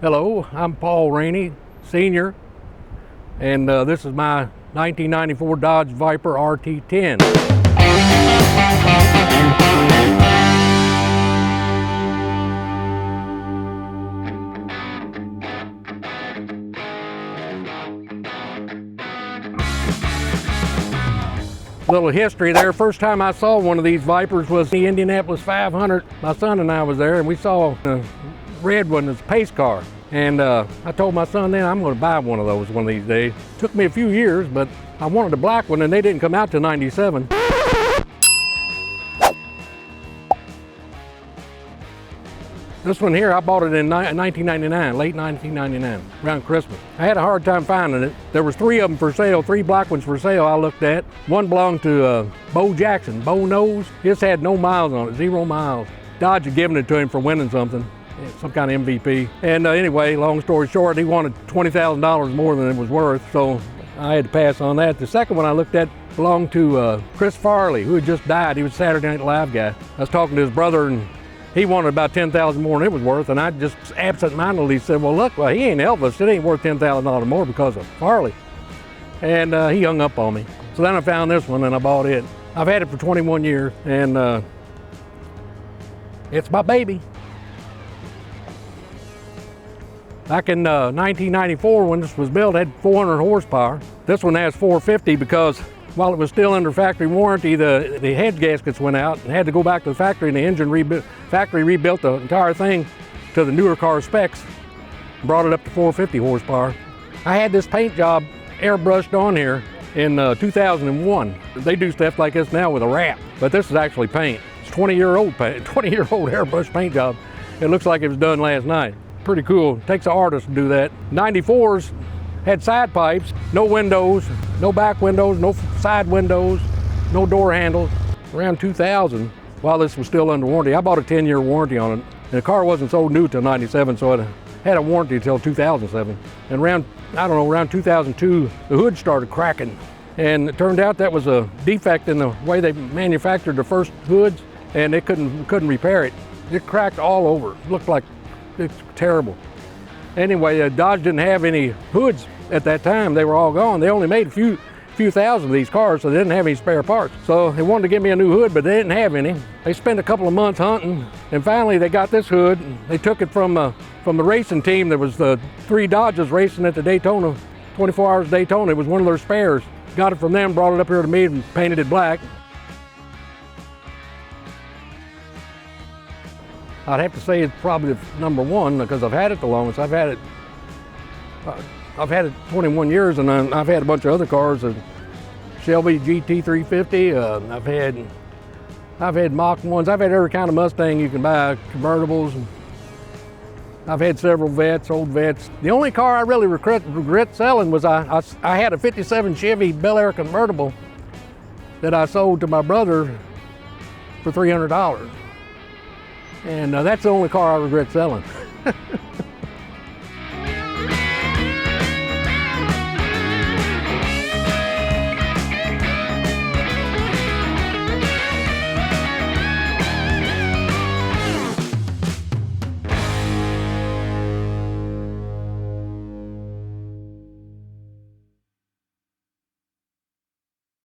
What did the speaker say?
Hello, I'm Paul Rainey, Sr., and this is my 1994 Dodge Viper RT10. Little history there. First time I saw one of these Vipers was the Indianapolis 500. My son and I was there, and we saw a red one, it's a pace car. And I told my son then, I'm going to buy one of those one of these days. Took me a few years, but I wanted a black one, and they didn't come out till '97. This one here, I bought it in 1999, late 1999, around Christmas. I had a hard time finding it. There was 3 of them for sale, 3 black ones for sale I looked at. One belonged to Bo Jackson. Bo knows. His had no miles on it, 0 miles. Dodge had given it to him for winning something, some kind of MVP. And anyway, long story short, he wanted $20,000 more than it was worth, so I had to pass on that. The second one I looked at belonged to Chris Farley, who had just died. He was a Saturday Night Live guy. I was talking to his brother, and he wanted about $10,000 more than it was worth, and I just absent-mindedly said, well, look, he ain't Elvis. It ain't worth $10,000 more because of Farley. And he hung up on me. So then I found this one, and I bought it. I've had it for 21 years, and it's my baby. Back in 1994, when this was built, it had 400 horsepower. This one has 450 because while it was still under factory warranty, the head gaskets went out and had to go back to the factory, and the engine factory rebuilt the entire thing to the newer car specs, brought it up to 450 horsepower. I had this paint job airbrushed on here in 2001. They do stuff like this now with a wrap, but this is actually paint. It's 20-year-old airbrush paint job. It looks like it was done last night. Pretty cool. Takes an artist to do that. 94s had side pipes, no windows, no back windows, no side windows, no door handles. Around 2000, while this was still under warranty, I bought a 10-year warranty on it. And the car wasn't sold new till '97, so it had a warranty until 2007. And around 2002, the hood started cracking. And it turned out that was a defect in the way they manufactured the first hoods, and they couldn't repair it. It cracked all over. It looked like it's terrible. Anyway, Dodge didn't have any hoods at that time. They were all gone. They only made a few thousand of these cars, so they didn't have any spare parts. So they wanted to give me a new hood, but they didn't have any. They spent a couple of months hunting, and finally they got this hood. They took it from the racing team. There was 3 Dodges racing at the Daytona, 24 Hours Daytona. It was one of their spares. Got it from them, brought it up here to me, and painted it black. I'd have to say it's probably number 1 because I've had it the longest. I've had it 21 years, and I've had a bunch of other cars. A Shelby GT350. I've had Mach 1s. I've had every kind of Mustang you can buy, convertibles. I've had several vets, old vets. The only car I really regret selling was I had a '57 Chevy Bel Air convertible that I sold to my brother for $300. And that's the only car I regret selling.